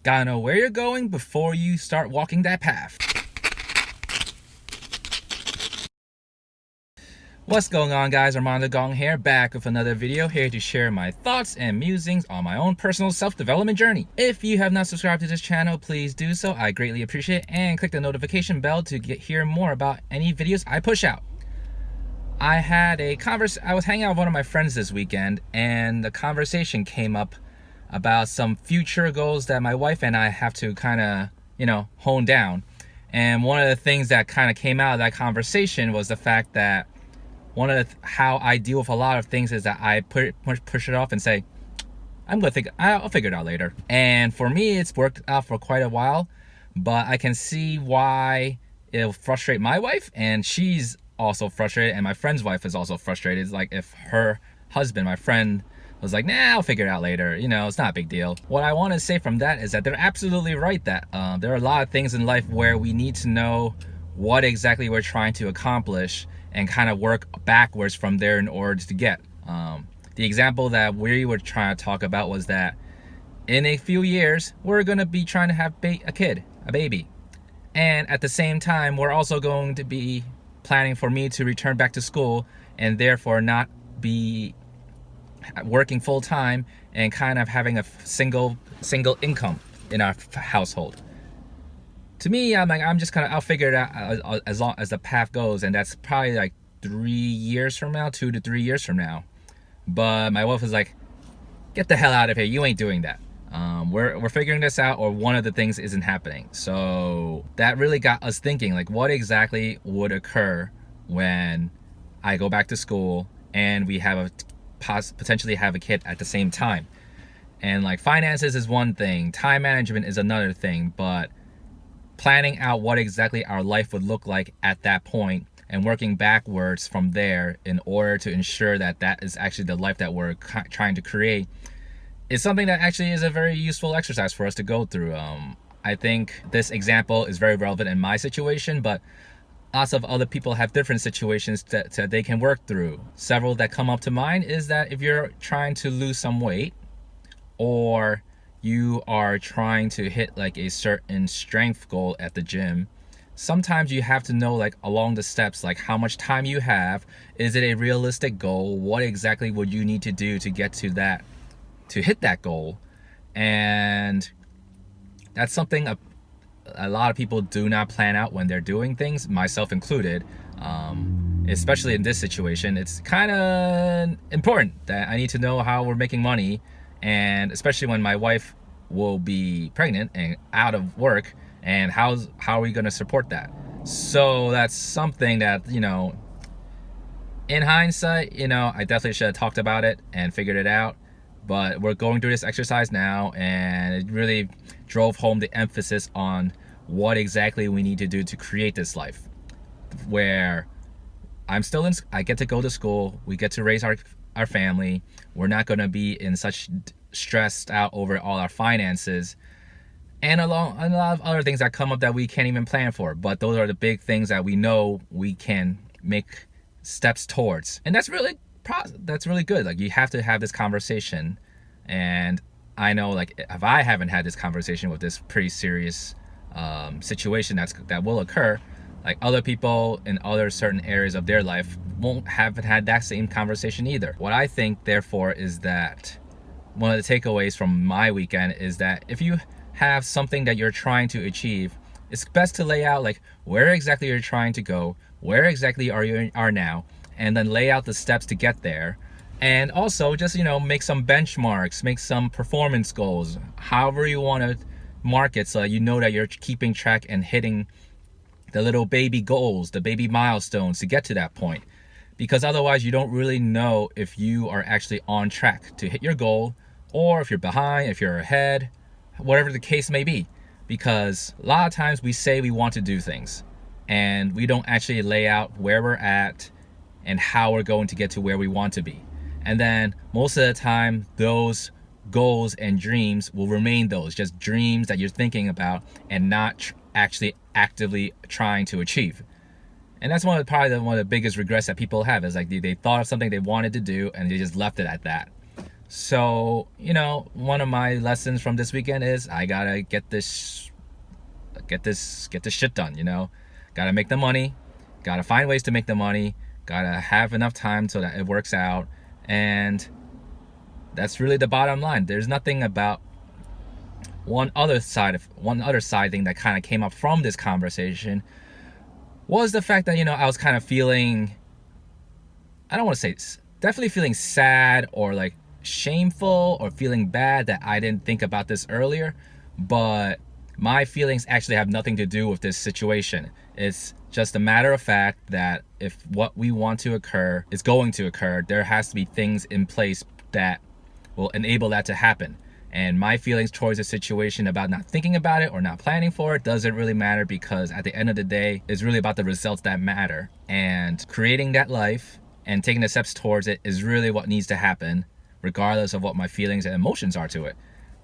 Gotta know where you're going before you start walking that path. What's going on, guys? Armando Gong here, back with another video, here to share my thoughts and musings on my own personal self-development journey. If you have not subscribed to this channel, please do so. I greatly appreciate it, and click the notification bell to hear more about any videos I push out. I was hanging out with one of my friends this weekend, and the conversation came up about some future goals that my wife and I have to kind of, hone down. And one of the things that kind of came out of that conversation was the fact that how I deal with a lot of things is that I push it off and say, I'll figure it out later. And for me, it's worked out for quite a while, but I can see why it'll frustrate my wife, and she's also frustrated, and my friend's wife is also frustrated. It's like if her husband, my friend, was like, nah, I'll figure it out later. It's not a big deal. What I want to say from that is that they're absolutely right that there are a lot of things in life where we need to know what exactly we're trying to accomplish and kind of work backwards from there in order to get. The example that we were trying to talk about was that in a few years, we're going to be trying to have a baby. And at the same time, we're also going to be planning for me to return back to school and therefore not be working full time and kind of having a single income in our household. To me, I'm just I'll figure it out as long as the path goes, and that's probably like 3 years from now, 2 to 3 years from now. But my wife was like, get the hell out of here, you ain't doing that. We're figuring this out, or one of the things isn't happening. So that really got us thinking, like, what exactly would occur when I go back to school and we have potentially have a kid at the same time. And like, finances is one thing, time management is another thing, but planning out what exactly our life would look like at that point and working backwards from there in order to ensure that that is actually the life that we're trying to create is something that actually is a very useful exercise for us to go through. I think this example is very relevant in my situation, but lots of other people have different situations that they can work through. Several that come up to mind is that if you're trying to lose some weight, or you are trying to hit like a certain strength goal at the gym, sometimes you have to know, like, along the steps, like how much time you have, is it a realistic goal, what exactly would you need to do to get to that, to hit that goal. And that's something a lot of people do not plan out when they're doing things, myself included. Especially in this situation, it's kind of important that I need to know how we're making money, and especially when my wife will be pregnant and out of work, and how are we going to support that. So that's something that, in hindsight, I definitely should have talked about it and figured it out. But we're going through this exercise now, and it really drove home the emphasis on what exactly we need to do to create this life where I get to go to school, we get to raise our family, we're not going to be in such stressed out over all our finances, and a lot of other things that come up that we can't even plan for. But those are the big things that we know we can make steps towards, and that's really good. Like, you have to have this conversation, and I know, like, if I haven't had this conversation with this pretty serious situation that will occur, like, other people in other certain areas of their life haven't had that same conversation either. What I think, therefore, is that one of the takeaways from my weekend is that if you have something that you're trying to achieve, it's best to lay out, like, where exactly you're trying to go, where exactly are now, and then lay out the steps to get there. And also just, make some benchmarks, make some performance goals, however you want to mark it, so that you know that you're keeping track and hitting the little baby goals, the baby milestones to get to that point. Because otherwise you don't really know if you are actually on track to hit your goal, or if you're behind, if you're ahead, whatever the case may be. Because a lot of times we say we want to do things, and we don't actually lay out where we're at and how we're going to get to where we want to be. And then most of the time, those goals and dreams will remain those, just dreams that you're thinking about and not actually actively trying to achieve. And that's probably one of the biggest regrets that people have, is like they thought of something they wanted to do and they just left it at that. So, you know, one of my lessons from this weekend is I gotta get this shit done, you know. Gotta make the money, gotta find ways to make the money, gotta have enough time so that it works out. And that's really the bottom line. There's nothing about one other side thing that kind of came up from this conversation was the fact that, you know, I was kind of feeling, I don't want to say, definitely feeling sad or like shameful or feeling bad that I didn't think about this earlier. But my feelings actually have nothing to do with this situation. It's just a matter of fact that if what we want to occur is going to occur, there has to be things in place that will enable that to happen. And my feelings towards the situation about not thinking about it or not planning for it doesn't really matter, because at the end of the day, it's really about the results that matter. And creating that life and taking the steps towards it is really what needs to happen, regardless of what my feelings and emotions are to it.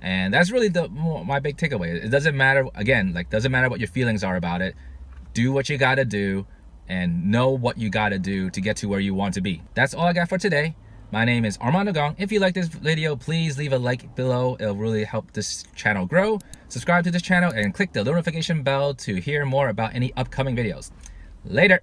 And that's really my big takeaway. It doesn't matter, again, like, doesn't matter what your feelings are about it. Do what you gotta do and know what you gotta do to get to where you want to be. That's all I got for today. My name is Armando Gong. If you like this video, please leave a like below. It'll really help this channel grow. Subscribe to this channel and click the notification bell to hear more about any upcoming videos. Later.